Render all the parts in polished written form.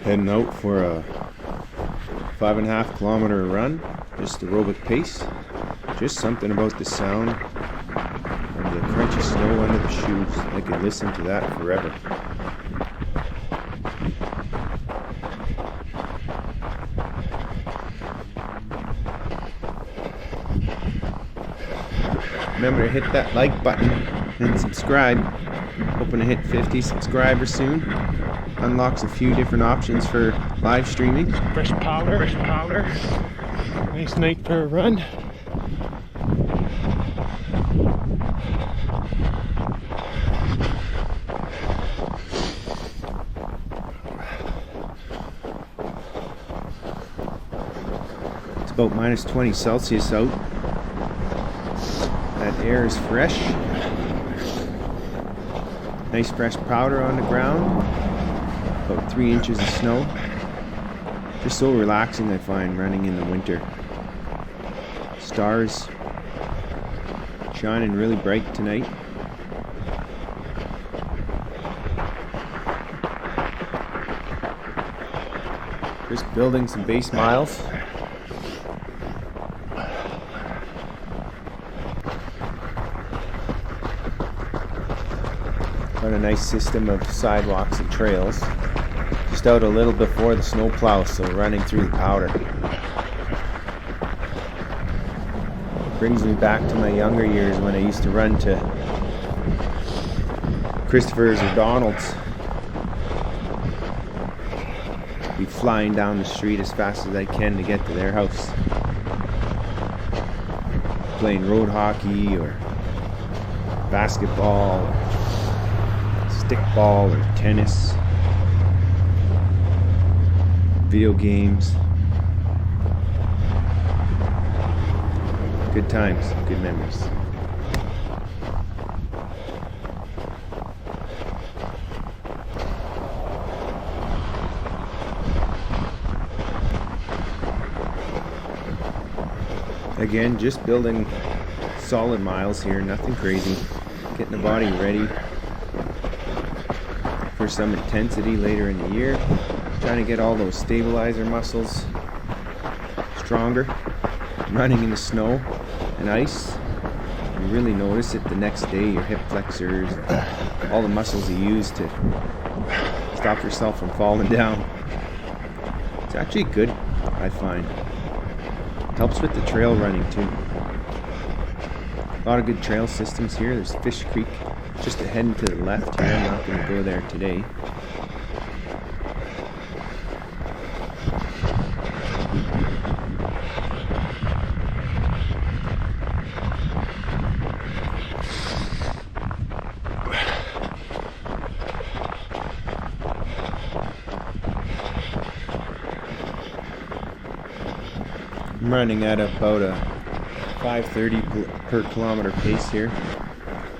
Heading out for a 5.5 kilometer run, just aerobic pace. Just something about the sound of the crunchy snow under the shoes. I could listen to that forever. Remember to hit that like button and subscribe. Hoping to hit 50 subscribers soon. Unlocks a few different options for live streaming. Fresh powder. Nice night for a run. It's about -20 Celsius out. That air is fresh. Nice fresh powder on the ground. About 3 inches of snow. Just so relaxing, I find, running in the winter. Stars shining really bright tonight. Just building some base miles. Got a nice system of sidewalks and trails. Just out a little before the snow plow, so running through the powder. Brings me back to my younger years when I used to run to Christopher's or Donald's. Be flying down the street as fast as I can to get to their house. Playing road hockey or basketball, or stickball or tennis. Video games. Good times, good memories. Again, just building solid miles here, nothing crazy. Getting the body ready for some intensity later in the year. Trying to get all those stabilizer muscles stronger. Running in the snow and ice, you really notice it the next day. Your hip flexors, all the muscles you use to stop yourself from falling down. It's actually good, I find. Helps with the trail running too. A lot of good trail systems here. There's Fish Creek just ahead and to the left here. I'm not going to go there today. I'm running at about a 5:30 per kilometer pace here,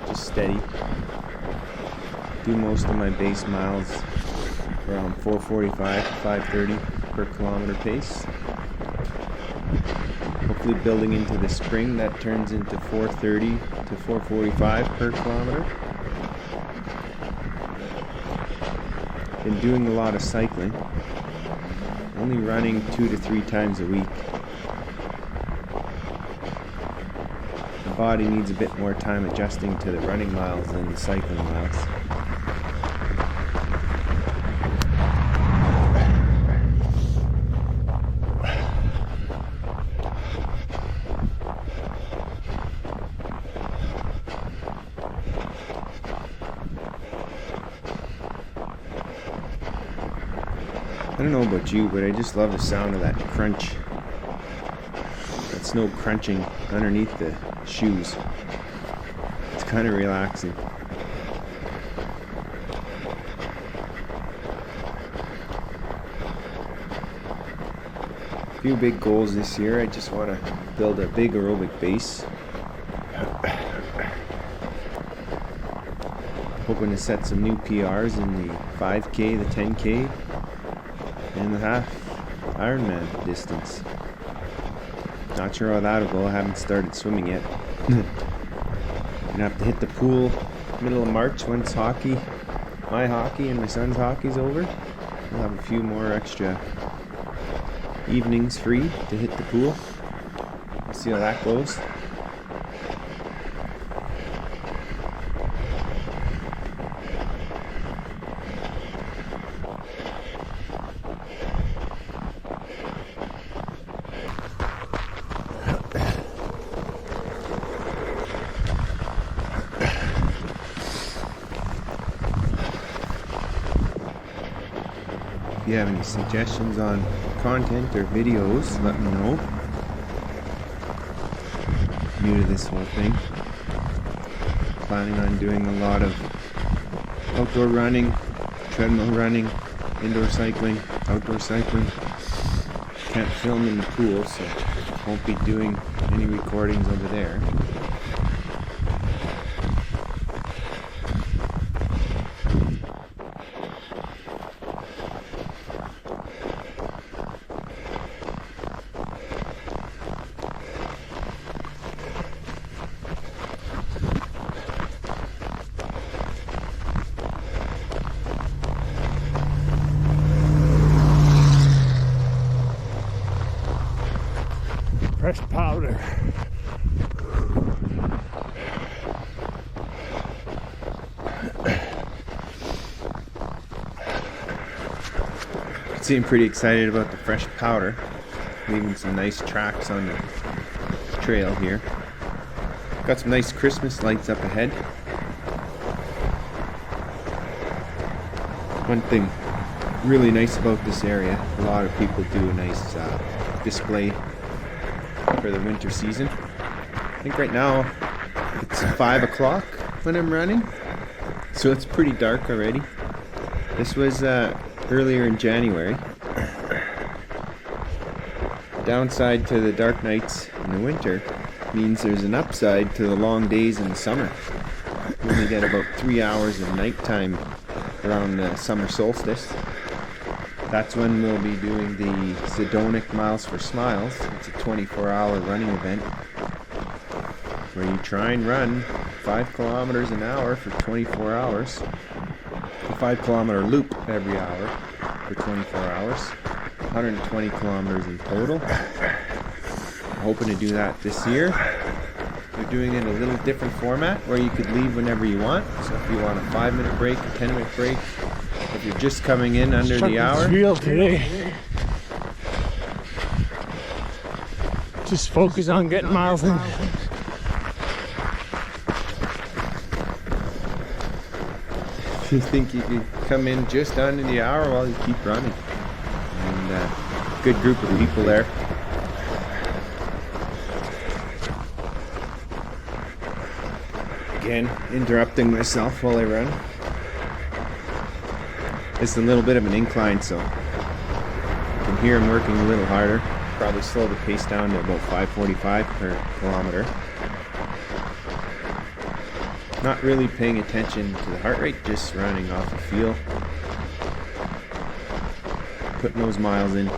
just steady. Do most of my base miles around 4:45 to 5:30 per kilometer pace. Hopefully building into the spring that turns into 4:30 to 4:45 per kilometer. Been doing a lot of cycling, only running 2 to 3 times a week. Body needs a bit more time adjusting to the running miles than the cycling miles. I don't know about you, but I just love the sound of that crunch. That snow crunching underneath the shoes. It's kind of relaxing. A few big goals this year. I just want to build a big aerobic base. Hoping to set some new PRs in the 5K, the 10K, and the half Ironman distance. Not sure how that'll go. I haven't started swimming yet. Gonna have to hit the pool middle of March once my hockey and my son's hockey's over. We'll have a few more extra evenings free to hit the pool. See how that goes. If you have any suggestions on content or videos, let me know. New to this whole thing. Planning on doing a lot of outdoor running, treadmill running, indoor cycling, outdoor cycling. Can't film in the pool, so won't be doing any recordings over there. Fresh powder. Seem pretty excited about the fresh powder. Leaving some nice tracks on the trail here. Got some nice Christmas lights up ahead. One thing really nice about this area, a lot of people do a nice display for the winter season. I think right now it's 5 o'clock when I'm running, so it's pretty dark already. This was earlier in January. Downside to the dark nights in the winter means there's an upside to the long days in the summer. We only get about 3 hours of nighttime around the summer solstice. That's when we'll be doing the Sedonic Miles for Smiles. It's a 24-hour running event where you try and run 5 kilometers an hour for 24 hours. A 5-kilometer loop every hour for 24 hours. 120 kilometers in total. I'm hoping to do that this year. We're doing it in a little different format where you could leave whenever you want. So if you want a 5-minute break, a 10-minute break, if you're just coming in under the hour. Real today. Just focus on getting miles in. If you think you could come in just under the hour while you keep running. And good group of people there. Again, interrupting myself while I run. It's a little bit of an incline, so you can hear I'm working a little harder. Probably slow the pace down to about 5:45 per kilometer. Not really paying attention to the heart rate, just running off the feel. Putting those miles in.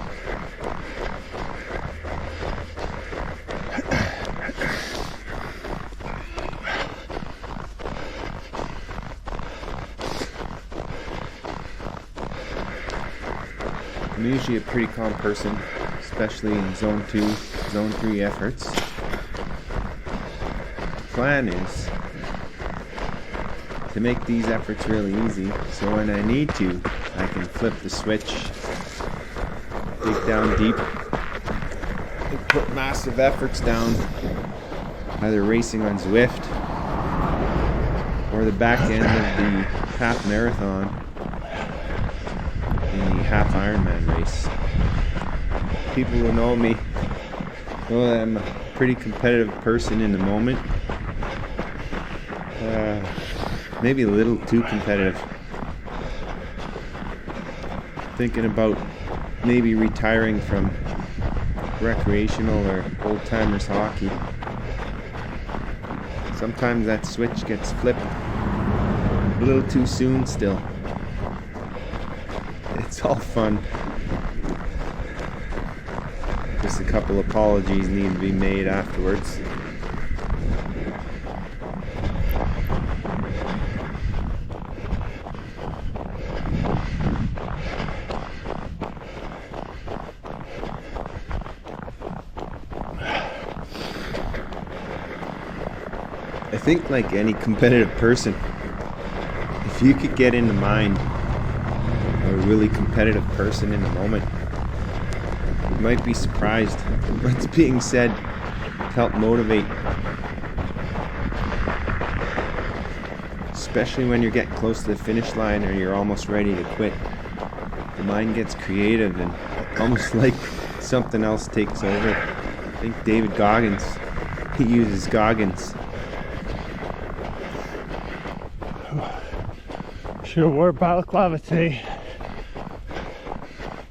I'm usually a pretty calm person, especially in Zone 2, Zone 3 efforts. The plan is to make these efforts really easy, so when I need to, I can flip the switch, dig down deep, and put massive efforts down, either racing on Zwift or the back end of the half marathon in the half Ironman race. People who know me know that I'm a pretty competitive person in the moment. Maybe a little too competitive. Thinking about maybe retiring from recreational or old-timers hockey. Sometimes that switch gets flipped a little too soon still. It's all fun. Just a couple apologies need to be made afterwards. think like any competitive person, if you could get in the mind of a really competitive person in the moment, you might be surprised what's being said to help motivate. Especially when you're getting close to the finish line or you're almost ready to quit. The mind gets creative and almost like something else takes over. I think David Goggins, he uses Goggins. Should have wore a balaclava today.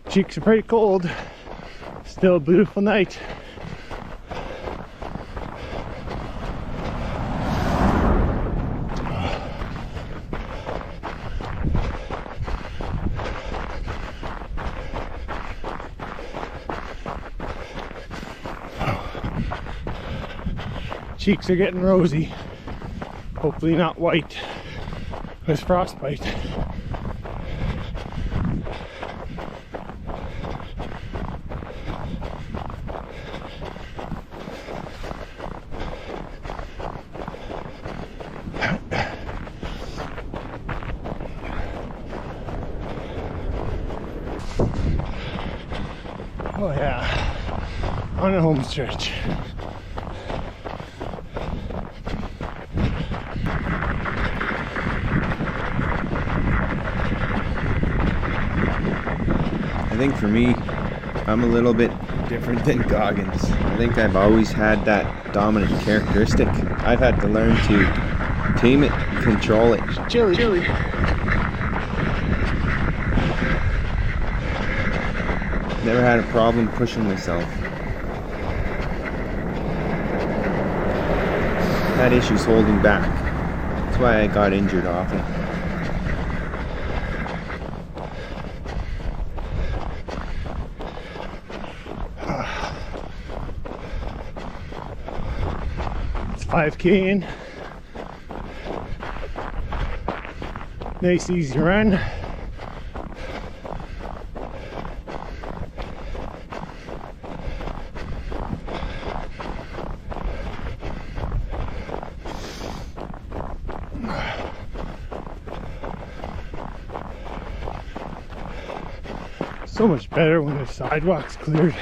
Cheeks are pretty cold. Still a beautiful night. Cheeks are getting rosy. Hopefully not white. There's frostbite. Oh yeah, on a home stretch. I think for me, I'm a little bit different than Goggins. I think I've always had that dominant characteristic. I've had to learn to tame it, control it. Chili. Never had a problem pushing myself. Had issues holding back. That's why I got injured often. It's 5K in. Nice easy run. So much better when the sidewalk's cleared.